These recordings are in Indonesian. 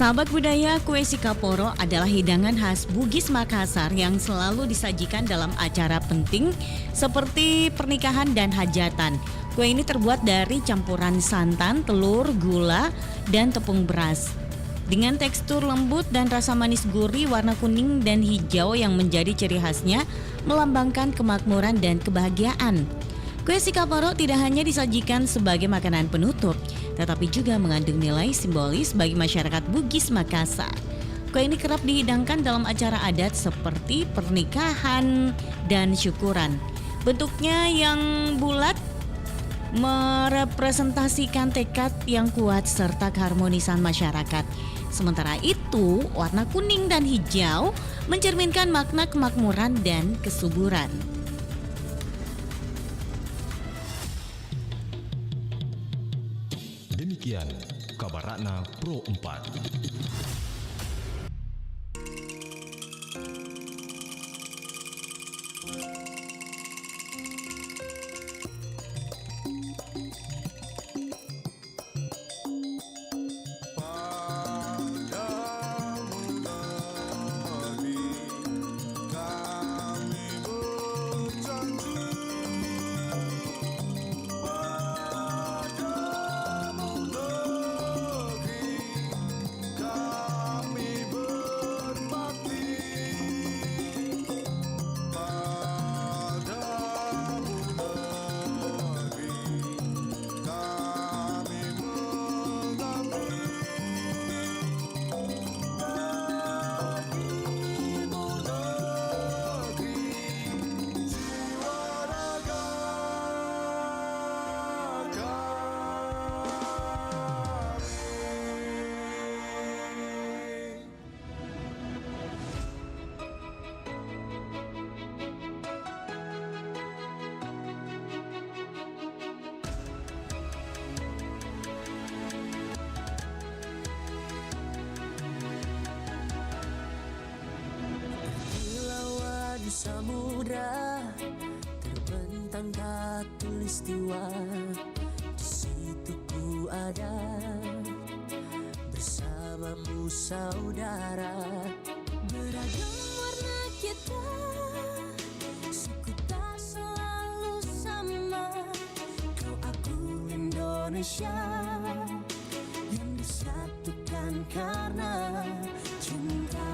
Sahabat budaya, kue Sikaporo adalah hidangan khas Bugis Makassar yang selalu disajikan dalam acara penting seperti pernikahan dan hajatan. Kue ini terbuat dari campuran santan, telur, gula, dan tepung beras. Dengan tekstur lembut dan rasa manis gurih, warna kuning dan hijau yang menjadi ciri khasnya melambangkan kemakmuran dan kebahagiaan. Kue Sikaporo tidak hanya disajikan sebagai makanan penutup, tetapi juga mengandung nilai simbolis bagi masyarakat Bugis Makassar. Kue ini kerap dihidangkan dalam acara adat seperti pernikahan dan syukuran. Bentuknya yang bulat merepresentasikan tekad yang kuat serta keharmonisan masyarakat. Sementara itu, warna kuning dan hijau mencerminkan makna kemakmuran dan kesuburan. Demikian kabar Ratna Pro 4. Samudra terbentang khatulistiwa, di situ ku ada bersamamu saudara. Beragam warna kita, suku tak selalu sama. Kau aku Indonesia yang disatukan karena cinta.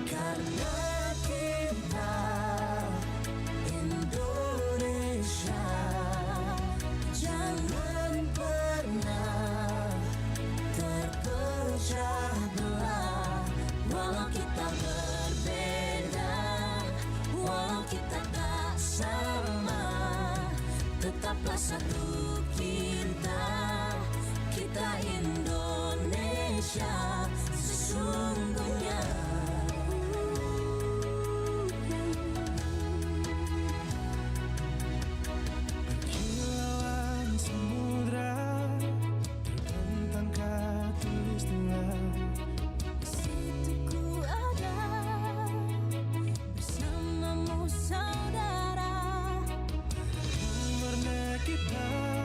Karena kita Indonesia, jangan pernah terpecah belah. Walau kita berbeda, walau kita tak sama, tetaplah satu kita, kita Indonesia sesungguhnya. Kita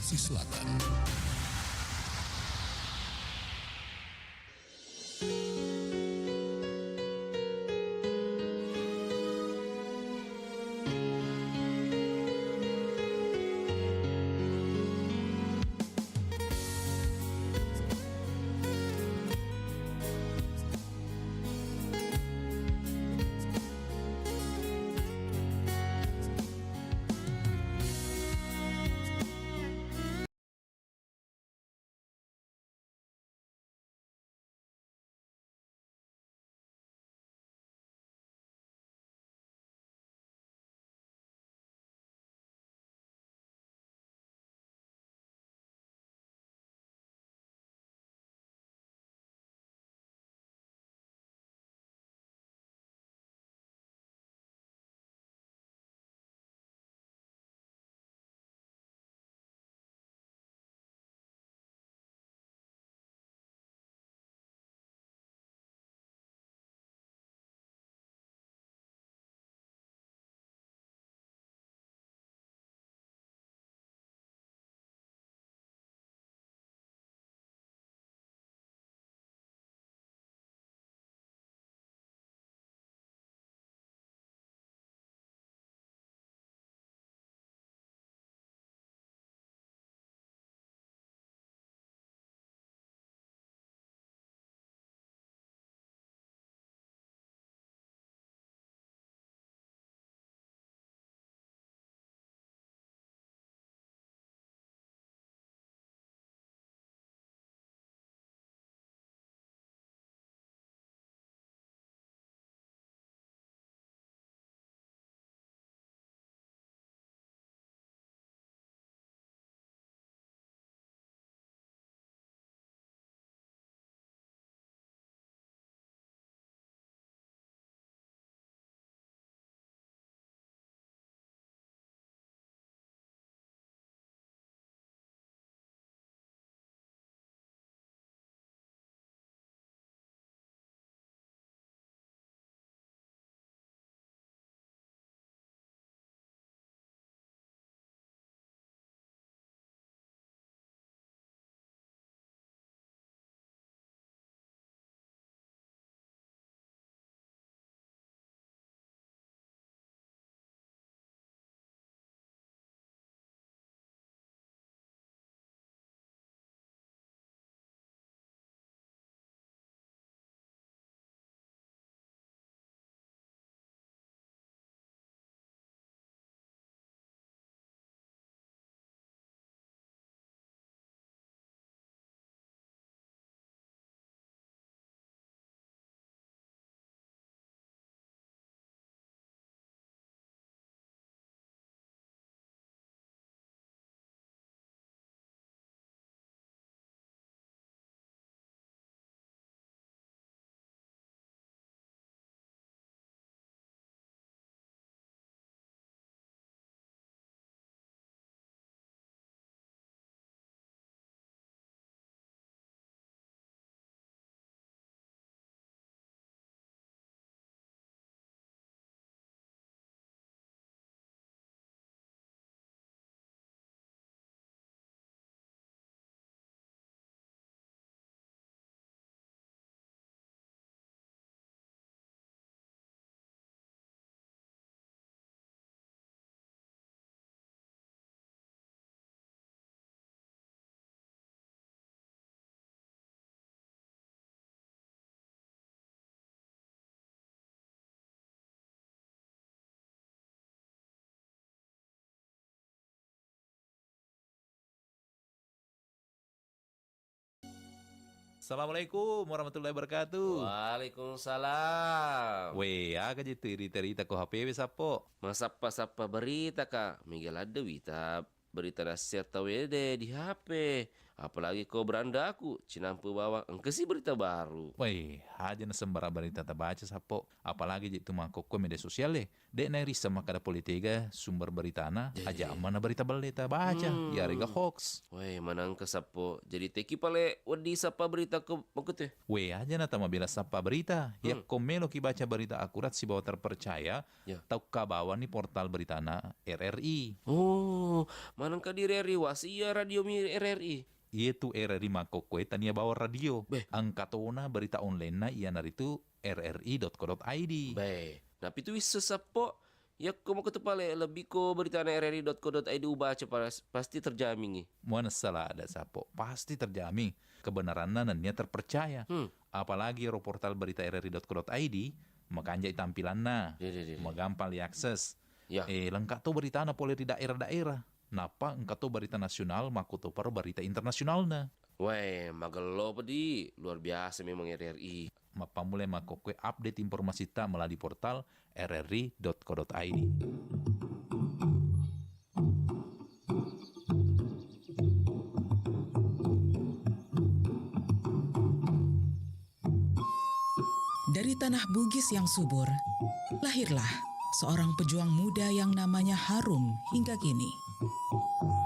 Sulawesi Selatan. Assalamualaikum warahmatullahi wabarakatuh. Waalaikumsalam. Weh, aga je terita-terita ko HP wes apo. Masapa-sapa berita kak. Miguel ada wita berita nasihat tahu ya deh di HP. Apalagi kau beranda aku, cinampu bawang, engke sih berita baru. Woi, aja na sembara berita tak baca sapo. Apalagi itu mangkok media sosial deh. Dek na risa makada politika sumber berita na aja mana berita berita baca. Ya rega hoax. Weh, manang ke sapo. Jadi teki pale wedi sapa berita ke makute. Weh aja na tama bila sapa berita. Ya komelo ki baca berita akurat si bawa terpercaya. Ya. Tau kabawa nih portal berita na RRI. Oh, manang ka di RRI wasia radio mi RRI. Itu RRI makokwe tania bawa radio. Beh. Angkatona berita online na iya naritu rri.co.id. Baik. Nah, itu bisa sapo. Ya, kamu ketepale lebih ko berita na rri.co.id baca pasti terjamin nih. Mana salah ada sapo. Pasti terjamin. Kebenaran nannya terpercaya. Apalagi portal berita rri.co.id. Makanjai tampilan na. Magampang diakses. Ya. Lengkap tuh berita na boleh di daerah-daerah. Napa engkau tuh berita nasional makuto paru berita internasional na. Weh, magelo pedi. Luar biasa memang RRI. Mapa mulai makokwe update informasi ta melalui portal rri.co.id. Dari tanah Bugis yang subur, lahirlah seorang pejuang muda yang namanya harum hingga kini.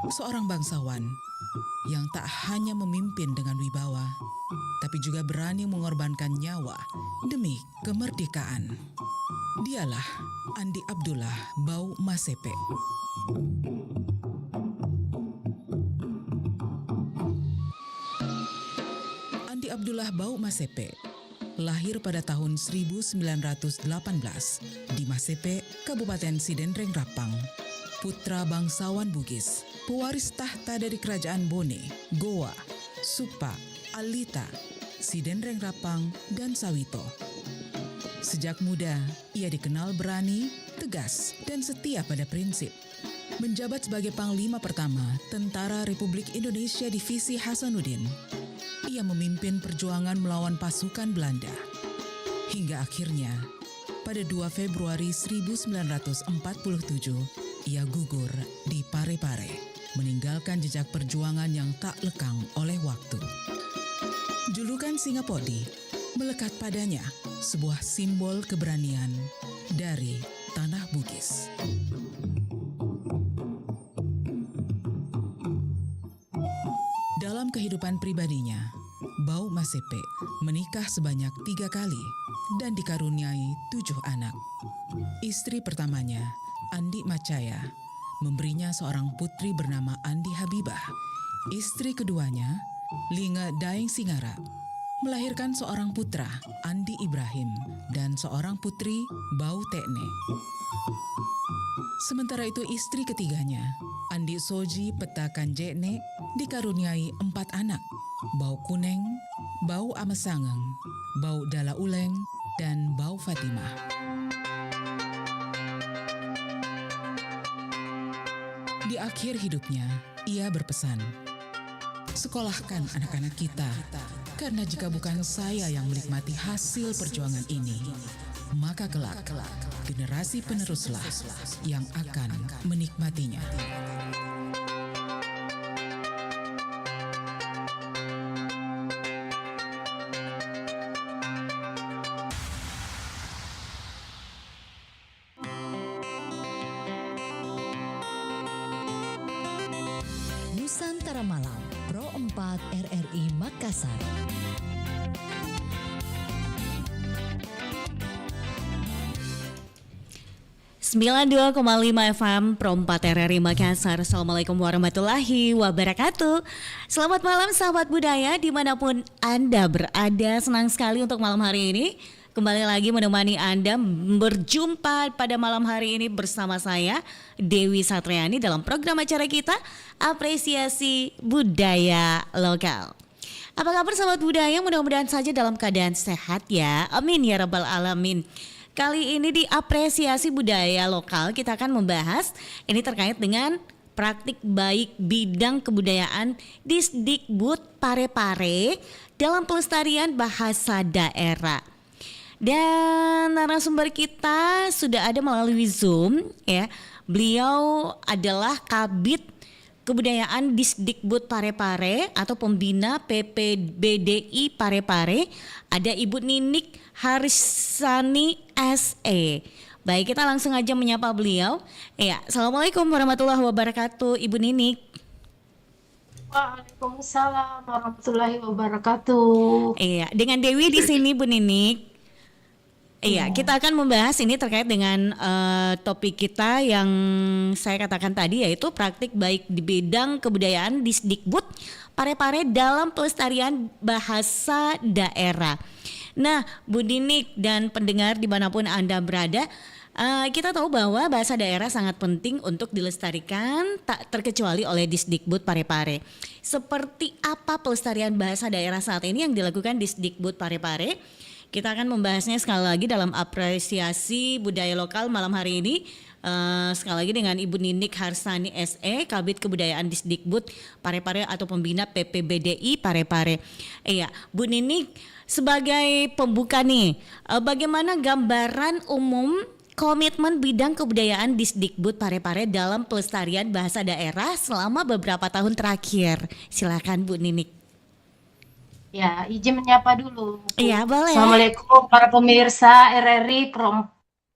Seorang bangsawan yang tak hanya memimpin dengan wibawa, tapi juga berani mengorbankan nyawa demi kemerdekaan. Dialah Andi Abdullah Bau Masepe. Andi Abdullah Bau Masepe lahir pada tahun 1918 di Masepe, Kabupaten Sidendreng Rapang. Putra bangsawan Bugis, pewaris tahta dari Kerajaan Bone, Goa, Supa, Alita, Sidendreng Rapang, dan Sawito. Sejak muda, ia dikenal berani, tegas, dan setia pada prinsip. Menjabat sebagai Panglima Pertama Tentara Republik Indonesia Divisi Hasanuddin, ia memimpin perjuangan melawan pasukan Belanda. Hingga akhirnya, pada 2 Februari 1947, ia gugur di Parepare, meninggalkan jejak perjuangan yang tak lekang oleh waktu. Julukan Singapodi melekat padanya, sebuah simbol keberanian dari tanah Bugis. Dalam kehidupan pribadinya, Bau Masepe menikah sebanyak 3 kali dan dikaruniai 7 anak. Istri pertamanya, Andi Macaya, memberinya seorang putri bernama Andi Habibah. Istri keduanya, Linga Daeng Singara, melahirkan seorang putra, Andi Ibrahim, dan seorang putri, Bau Tekne. Sementara itu istri ketiganya, Andi Soji Petakan Jekne, dikaruniai 4 anak, Bau Kuneng, Bau Amesangeng, Bau Dala Uleng, dan Bau Fatimah. Di akhir hidupnya, ia berpesan, "Sekolahkan anak-anak kita, karena jika bukan saya yang menikmati hasil perjuangan ini, maka kelak generasi peneruslah yang akan menikmatinya." Nusantara Malam, Pro 4 RRI Makassar. ...92,5 FM Pro 4 RRI Makassar. Assalamualaikum warahmatullahi wabarakatuh. Selamat malam sahabat budaya dimanapun Anda berada. Senang sekali untuk malam hari ini kembali lagi menemani Anda berjumpa pada malam hari ini bersama saya Dewi Satriani dalam program acara kita Apresiasi Budaya Lokal. Apa kabar sahabat budaya? Mudah-mudahan saja dalam keadaan sehat ya. Amin ya rabbal alamin. Kali ini di Apresiasi Budaya Lokal kita akan membahas ini terkait dengan praktik baik bidang kebudayaan Disdikbud Parepare dalam pelestarian bahasa daerah. Dan narasumber kita sudah ada melalui Zoom ya. Beliau adalah Kabid Kebudayaan Disdikbud Parepare atau pembina PPBDI Parepare, ada Ibu Ninik Harisani SE. Baik, kita langsung aja menyapa beliau. Ya, Assalamualaikum warahmatullahi wabarakatuh, Ibu Ninik. Waalaikumsalam warahmatullahi wabarakatuh. Iya, dengan Dewi di sini, Bu Ninik. Iya, kita akan membahas ini terkait dengan topik kita yang saya katakan tadi, yaitu praktik baik di bidang kebudayaan Disdikbud Parepare dalam pelestarian bahasa daerah. Nah, Bu Ninik dan pendengar dimanapun Anda berada, kita tahu bahwa bahasa daerah sangat penting untuk dilestarikan, tak terkecuali oleh Disdikbud Parepare. Seperti apa pelestarian bahasa daerah saat ini yang dilakukan Disdikbud Parepare? Kita akan membahasnya sekali lagi dalam apresiasi budaya lokal malam hari ini. Sekali lagi dengan Ibu Ninik Harsani SE, Kabid Kebudayaan Disdikbud Parepare atau pembina PPBDI Parepare. Iya, Bu Ninik, sebagai pembuka nih, bagaimana gambaran umum komitmen bidang kebudayaan Disdikbud Parepare dalam pelestarian bahasa daerah selama beberapa tahun terakhir? Silakan Bu Ninik. Ya, izin menyapa dulu. Iya, boleh. Assalamualaikum para pemirsa RRI Pro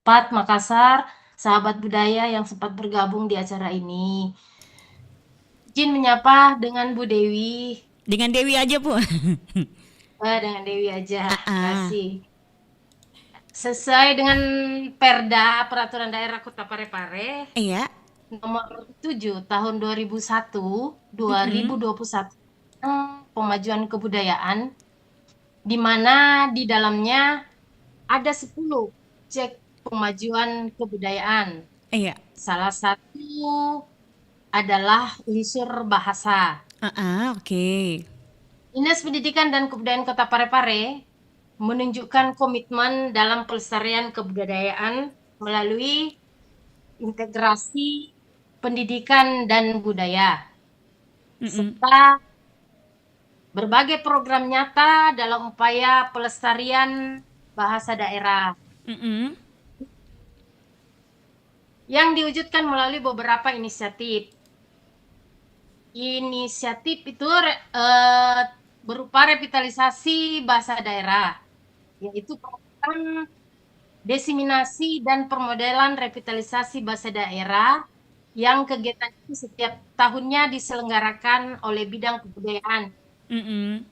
4 Makassar, sahabat budaya yang sempat bergabung di acara ini. Izin menyapa dengan Bu Dewi. Dengan Dewi aja, Bu. Dengan Dewi aja. Terima kasih. Sesuai dengan Perda Peraturan Daerah Kota Parepare, Iya. nomor 7 tahun 2001 2021 pemajuan kebudayaan, di mana di dalamnya ada 10 cek pemajuan kebudayaan. Iya. Salah satu adalah unsur bahasa. Oke. Dinas Pendidikan dan Kebudayaan Kota Parepare menunjukkan komitmen dalam pelestarian kebudayaan melalui integrasi pendidikan dan budaya, serta berbagai program nyata dalam upaya pelestarian bahasa daerah yang diwujudkan melalui beberapa inisiatif. Inisiatif itu berupa revitalisasi bahasa daerah, yaitu program diseminasi dan permodelan revitalisasi bahasa daerah yang kegiatan itu setiap tahunnya diselenggarakan oleh bidang kebudayaan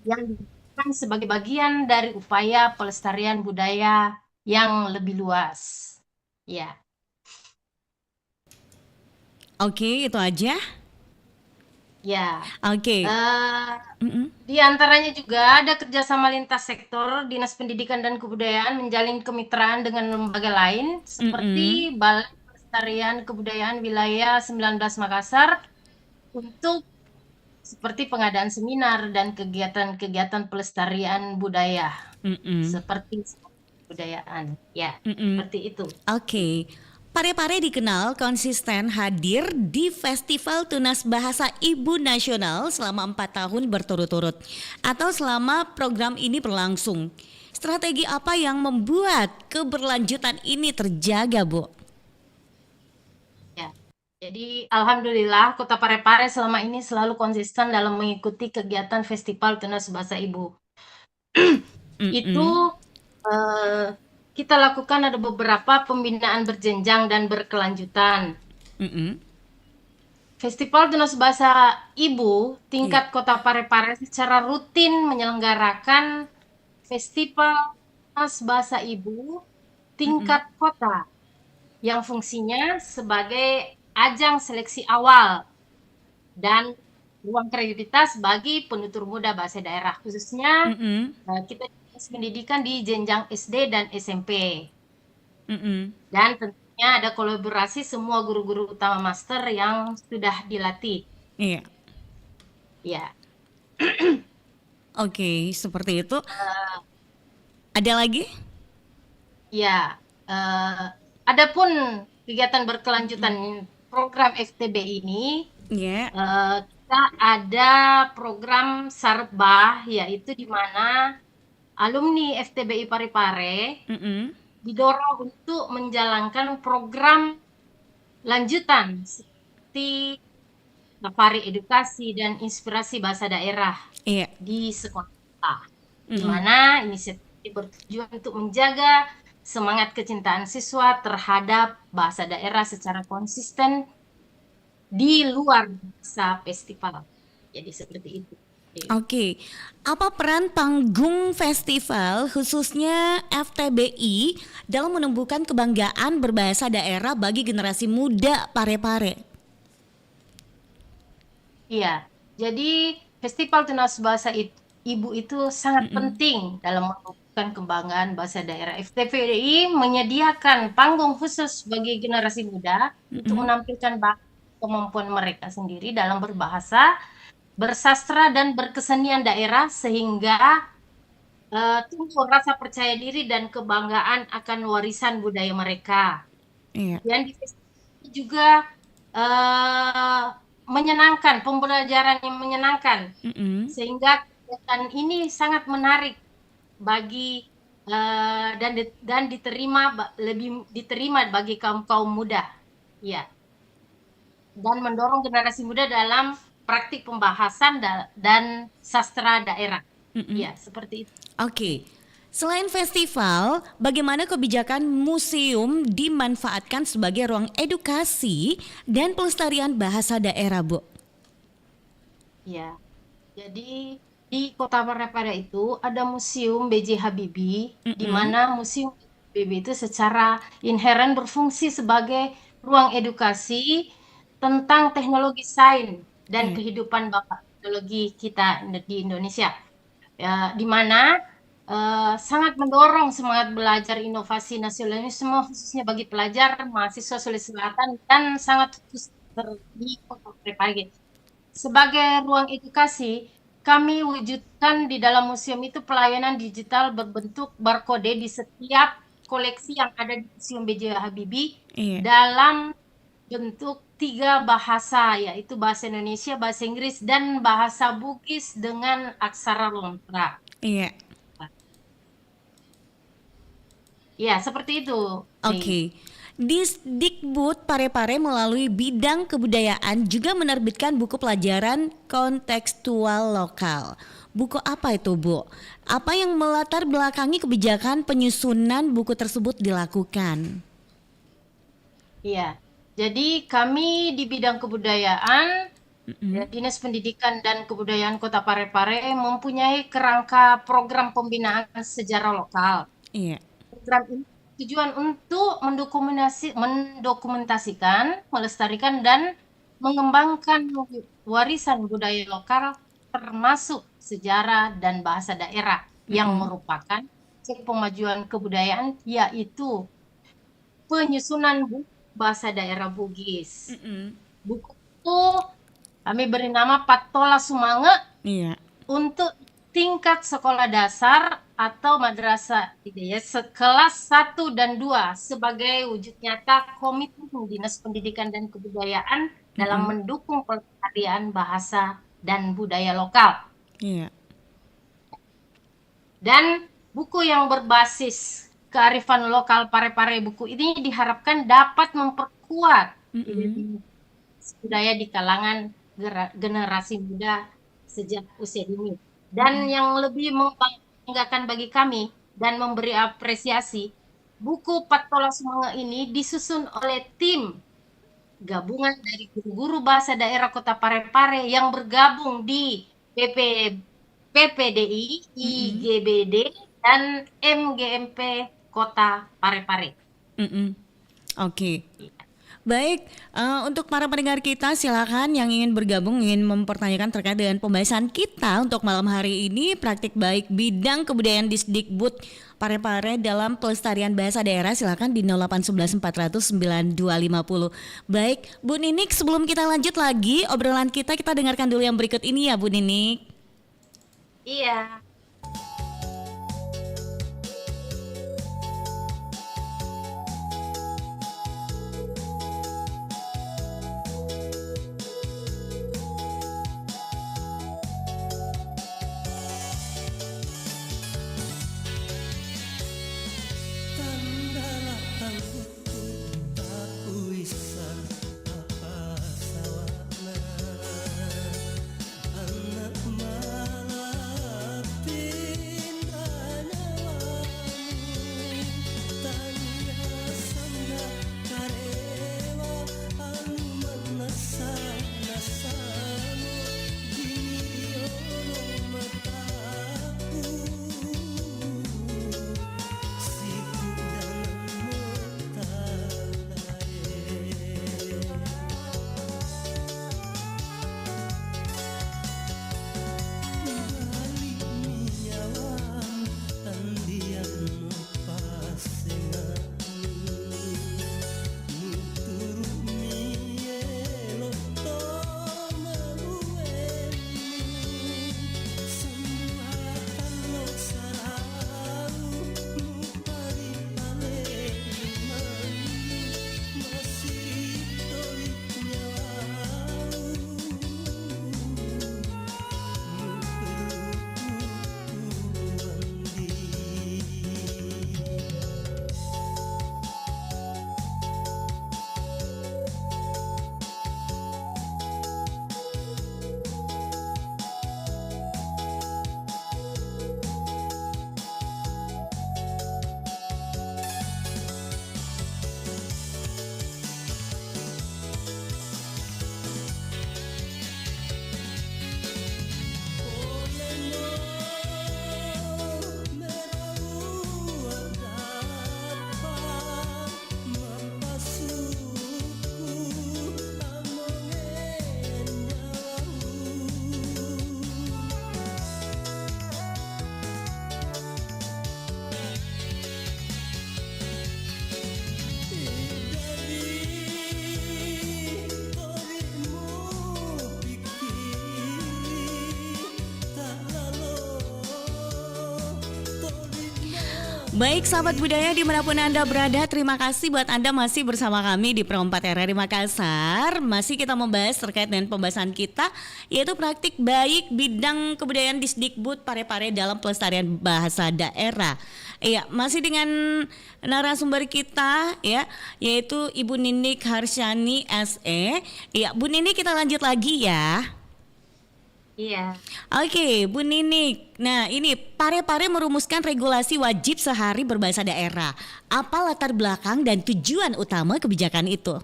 yang dilakukan sebagai bagian dari upaya pelestarian budaya yang lebih luas. Ya. Oke, itu aja. Ya. Oke. Di antaranya juga ada kerjasama lintas sektor. Dinas Pendidikan dan Kebudayaan menjalin kemitraan dengan lembaga lain seperti Balai Pelestarian Kebudayaan Wilayah 19 Makassar untuk seperti pengadaan seminar dan kegiatan-kegiatan pelestarian budaya seperti kebudayaan, ya, seperti itu. Oke. Parepare dikenal konsisten hadir di Festival Tunas Bahasa Ibu Nasional selama 4 tahun berturut-turut atau selama program ini berlangsung. Strategi apa yang membuat keberlanjutan ini terjaga, Bu? Jadi alhamdulillah Kota Parepare selama ini selalu konsisten dalam mengikuti kegiatan Festival Tunas Bahasa Ibu. Itu kita lakukan ada beberapa pembinaan berjenjang dan berkelanjutan. Festival Tunas Bahasa Ibu tingkat Kota Parepare secara rutin menyelenggarakan Festival Tunas Bahasa Ibu tingkat kota yang fungsinya sebagai ajang seleksi awal dan ruang kredibilitas bagi penutur muda bahasa daerah, khususnya kita pendidikan di jenjang SD dan SMP. Dan tentunya ada kolaborasi semua guru-guru utama master yang sudah dilatih. Iya. Ya. Oke, seperti itu. Ada lagi? Ya. Adapun kegiatan berkelanjutan program FTB ini, kita ada program Sarba, yaitu di mana alumni FTBI Parepare didorong untuk menjalankan program lanjutan seperti safari edukasi dan inspirasi bahasa daerah Iya. di sekolah, di mana inisiatif ini bertujuan untuk menjaga semangat kecintaan siswa terhadap bahasa daerah secara konsisten di luar masa festival. Jadi seperti itu. Oke, apa peran panggung festival khususnya FTBI dalam menumbuhkan kebanggaan berbahasa daerah bagi generasi muda Parepare? Iya, jadi Festival Tunas Bahasa Ibu itu sangat penting dalam menumbuhkan kebanggaan bahasa daerah. FTVRI menyediakan panggung khusus bagi generasi muda untuk menampilkan kemampuan mereka sendiri dalam berbahasa, bersastra, dan berkesenian daerah sehingga tumbuh rasa percaya diri dan kebanggaan akan warisan budaya mereka. Iya. Dan di festival ini juga menyenangkan, pembelajaran yang menyenangkan, sehingga kegiatan ini sangat menarik bagi dan lebih diterima bagi kaum muda, ya, dan mendorong generasi muda dalam praktik pembahasan dan sastra daerah, ya, seperti itu. Oke. Selain festival, bagaimana kebijakan museum dimanfaatkan sebagai ruang edukasi dan pelestarian bahasa daerah, Bu? Ya, jadi di Kota Parepare itu ada Museum B.J. Habibie, di mana Museum Habibie itu secara inheren berfungsi sebagai ruang edukasi tentang teknologi sains dan kehidupan bapak teknologi kita di Indonesia, ya, di mana sangat mendorong semangat belajar inovasi nasionalisme khususnya bagi pelajar mahasiswa Sulawesi Selatan dan sangat khusus di Kota Parepare. Sebagai ruang edukasi, kami wujudkan di dalam museum itu pelayanan digital berbentuk barcode di setiap koleksi yang ada di Museum B.J. Habibie dalam bentuk 3 bahasa, yaitu bahasa Indonesia, bahasa Inggris, dan bahasa Bugis dengan aksara lontra. Iya. Ya, seperti itu. Oke. Disdikbud Parepare melalui bidang kebudayaan juga menerbitkan buku pelajaran kontekstual lokal. Buku apa itu, Bu? Apa yang melatar belakangi kebijakan penyusunan buku tersebut dilakukan? Iya. Jadi kami di bidang kebudayaan, ya, Dinas Pendidikan dan Kebudayaan Kota Parepare mempunyai kerangka program pembinaan sejarah lokal. Iya. Program ini tujuan untuk mendokumentasikan, melestarikan, dan mengembangkan warisan budaya lokal termasuk sejarah dan bahasa daerah yang merupakan pemajuan kebudayaan, yaitu penyusunan buku bahasa daerah Bugis. Buku itu kami beri nama Patola Sumange untuk tingkat sekolah dasar atau madrasah kelas 1 dan 2 sebagai wujud nyata komitmen Dinas Pendidikan dan Kebudayaan dalam mendukung pelestarian bahasa dan budaya lokal. Dan buku yang berbasis kearifan lokal Parepare, buku ini diharapkan dapat memperkuat budaya di kalangan generasi muda sejak usia dini. Dan yang lebih membanggakan bagi kami dan memberi apresiasi, buku Patola Sumange ini disusun oleh tim gabungan dari guru-guru bahasa daerah Kota Parepare yang bergabung di PPDI, IGBD, dan MGMP Kota Parepare. Oke. Baik, untuk para pendengar kita silakan yang ingin bergabung, ingin mempertanyakan terkait dengan pembahasan kita untuk malam hari ini, praktik baik bidang kebudayaan Disdikbud Parepare dalam pelestarian bahasa daerah, silakan di 0811 400 9250. Baik, Bu Ninik, sebelum kita lanjut lagi obrolan kita dengarkan dulu yang berikut ini ya, Bu Ninik. Iya. Baik sahabat budaya dimanapun Anda berada, terima kasih buat Anda masih bersama kami di Pro 4 RRI Makassar. Masih kita membahas terkait dengan pembahasan kita, yaitu praktik baik bidang kebudayaan Disdikbud Parepare dalam pelestarian bahasa daerah. Iya, masih dengan narasumber kita ya, yaitu Ibu Ninik Harsyani SE. Iya, Bu Ninik, kita lanjut lagi ya. Iya. Oke, Bu Ninik. Nah, ini Parepare merumuskan regulasi wajib sehari berbahasa daerah. Apa latar belakang dan tujuan utama kebijakan itu?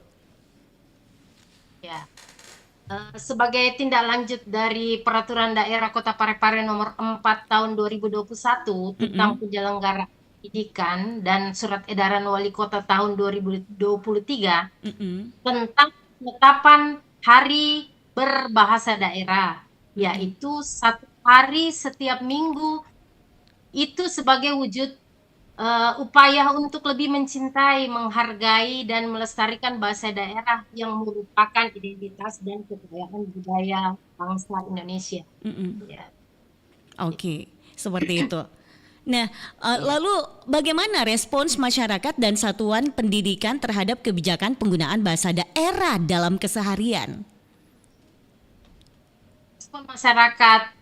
Ya. Sebagai tindak lanjut dari Peraturan Daerah Kota Parepare Nomor 4 Tahun 2021 tentang penyelenggaraan pendidikan dan Surat Edaran Wali Kota Tahun 2023 tentang penetapan Hari Berbahasa Daerah, yaitu 1 hari setiap minggu, itu sebagai wujud upaya untuk lebih mencintai, menghargai, dan melestarikan bahasa daerah yang merupakan identitas dan kekayaan budaya bangsa Indonesia. Ya. Oke, seperti itu. Nah, lalu bagaimana respons masyarakat dan satuan pendidikan terhadap kebijakan penggunaan bahasa daerah dalam keseharian? Respon masyarakat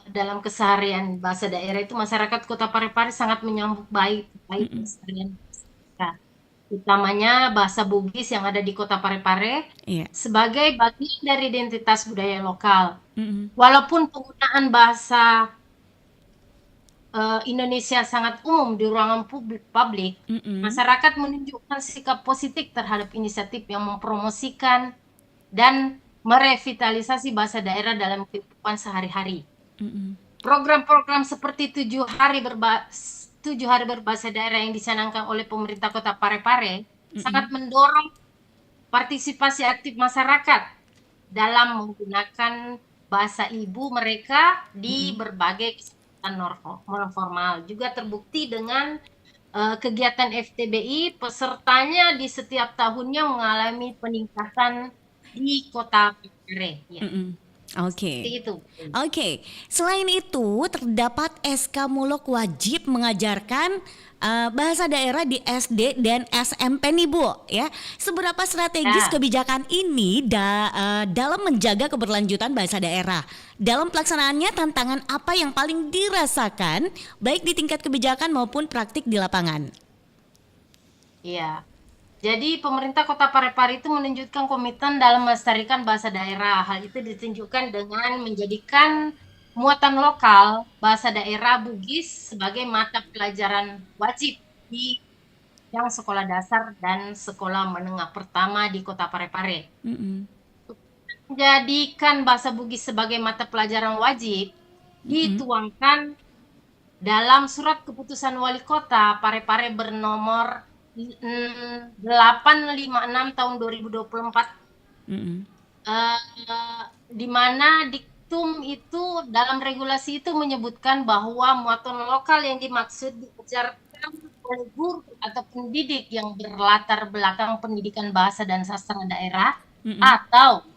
dalam keseharian bahasa daerah itu, masyarakat Kota Parepare sangat menyambut baik keseharian bahasa, utamanya bahasa Bugis yang ada di Kota Parepare sebagai bagian dari identitas budaya lokal. Walaupun penggunaan bahasa Indonesia sangat umum di ruangan publik, masyarakat menunjukkan sikap positif terhadap inisiatif yang mempromosikan dan merevitalisasi bahasa daerah dalam kehidupan sehari-hari. Program-program seperti 7 hari berbahasa daerah yang dicanangkan oleh pemerintah Kota Parepare sangat mendorong partisipasi aktif masyarakat dalam menggunakan bahasa ibu mereka di berbagai kesempatan non formal. Juga terbukti dengan kegiatan FTBI, pesertanya di setiap tahunnya mengalami peningkatan di Kota Parepare. Ya. Oke. Selain itu terdapat SK Mulok wajib mengajarkan bahasa daerah di SD dan SMP nih Bu ya. Seberapa strategis kebijakan ini dalam menjaga keberlanjutan bahasa daerah? Dalam pelaksanaannya tantangan apa yang paling dirasakan baik di tingkat kebijakan maupun praktik di lapangan? Iya. Jadi pemerintah Kota Parepare itu menunjukkan komitmen dalam melestarikan bahasa daerah. Hal itu ditunjukkan dengan menjadikan muatan lokal bahasa daerah Bugis sebagai mata pelajaran wajib di yang sekolah dasar dan sekolah menengah pertama di Kota Parepare. Menjadikan bahasa Bugis sebagai mata pelajaran wajib dituangkan dalam surat keputusan Wali Kota Parepare bernomor 856 tahun 2024, di mana diktum itu dalam regulasi itu menyebutkan bahwa muatan lokal yang dimaksud diajarkan oleh guru atau pendidik yang berlatar belakang pendidikan bahasa dan sastra daerah atau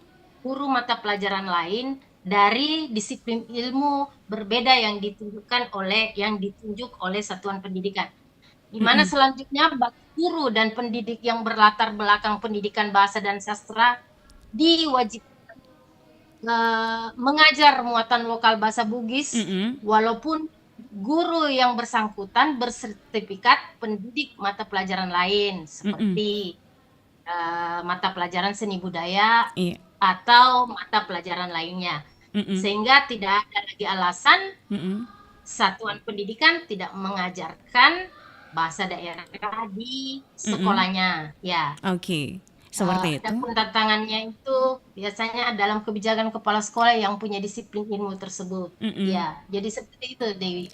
guru mata pelajaran lain dari disiplin ilmu berbeda yang ditunjuk oleh satuan pendidikan. Di mana selanjutnya bagi guru dan pendidik yang berlatar belakang pendidikan bahasa dan sastra diwajibkan mengajar muatan lokal bahasa Bugis, walaupun guru yang bersangkutan bersertifikat pendidik mata pelajaran lain seperti mata pelajaran seni budaya atau mata pelajaran lainnya, sehingga tidak ada lagi alasan satuan pendidikan tidak mengajarkan bahasa daerah di sekolahnya, ya. Seperti itu. Adapun tantangannya itu biasanya dalam kebijakan kepala sekolah yang punya disiplin ilmu tersebut. Ya, jadi seperti itu, Dewi.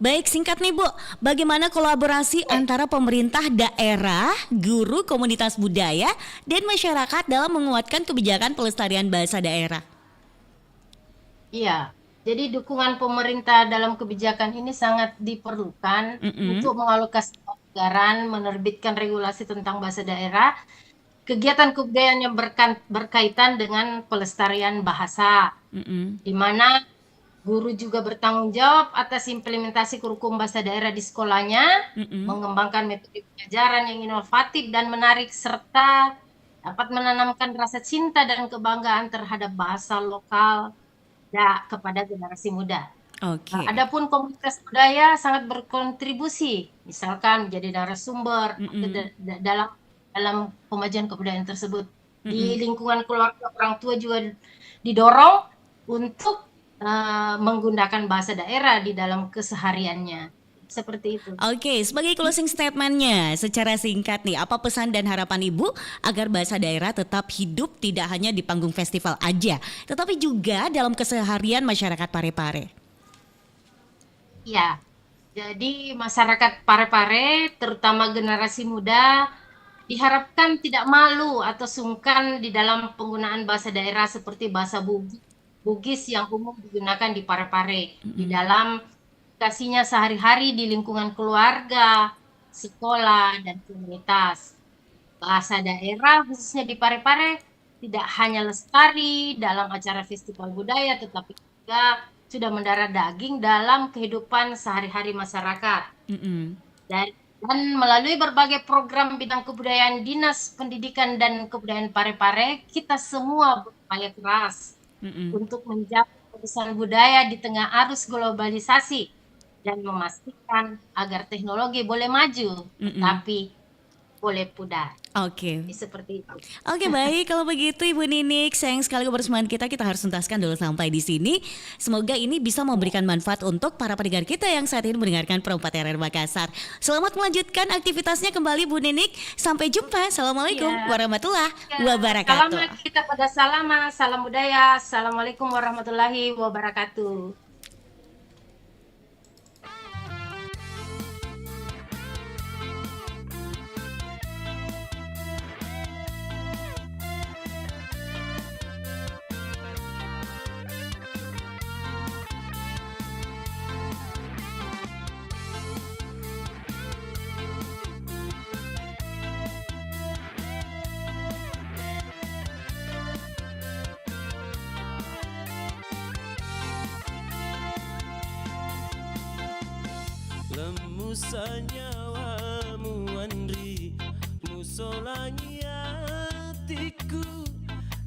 Baik, singkat nih Bu, bagaimana kolaborasi antara pemerintah daerah, guru, komunitas budaya, dan masyarakat dalam menguatkan kebijakan pelestarian bahasa daerah? Iya. Jadi dukungan pemerintah dalam kebijakan ini sangat diperlukan untuk mengalokasi anggaran, menerbitkan regulasi tentang bahasa daerah, kegiatan kebudayaan yang berkaitan dengan pelestarian bahasa, di mana Guru juga bertanggung jawab atas implementasi kurikulum bahasa daerah di sekolahnya, mengembangkan metode pengajaran yang inovatif dan menarik, serta dapat menanamkan rasa cinta dan kebanggaan terhadap bahasa lokal kepada generasi muda. Oke. Adapun komunitas budaya sangat berkontribusi, misalkan menjadi narasumber dalam pemajuan kebudayaan tersebut. Di lingkungan keluarga, orang tua juga didorong untuk menggunakan bahasa daerah di dalam kesehariannya. Seperti itu. Oke, sebagai closing statement-nya secara singkat nih, apa pesan dan harapan Ibu agar bahasa daerah tetap hidup tidak hanya di panggung festival aja, tetapi juga dalam keseharian masyarakat Parepare? Ya, jadi masyarakat Parepare, terutama generasi muda, diharapkan tidak malu atau sungkan di dalam penggunaan bahasa daerah seperti bahasa Bugis yang umum digunakan di Parepare di dalam aplikasinya sehari-hari di lingkungan keluarga, sekolah, dan komunitas. Bahasa daerah khususnya di Parepare tidak hanya lestari dalam acara festival budaya, tetapi juga sudah mendarah daging dalam kehidupan sehari-hari masyarakat. Dan melalui berbagai program bidang kebudayaan Dinas Pendidikan dan Kebudayaan Parepare, kita semua berupaya keras untuk menjaga warisan budaya di tengah arus globalisasi dan memastikan agar teknologi boleh maju, tapi boleh pudar. Oke. Seperti itu. Oke, baik, kalau begitu Ibu Ninik, sayang sekali kebersamaan kita harus tuntaskan dulu sampai di sini. Semoga ini bisa memberikan manfaat untuk para pendengar kita yang saat ini mendengarkan Pro 4 RRI Makassar. Selamat melanjutkan aktivitasnya kembali Bu Ninik. Sampai jumpa. Assalamualaikum warahmatullahi wabarakatuh. Salam kita pada salam budaya. Assalamualaikum warahmatullahi wabarakatuh. Musanyawamu Andri, musolangi hatiku,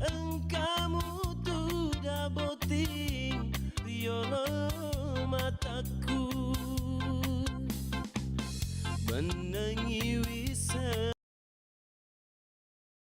engkamu tuh boting riolo mataku, menengi wisa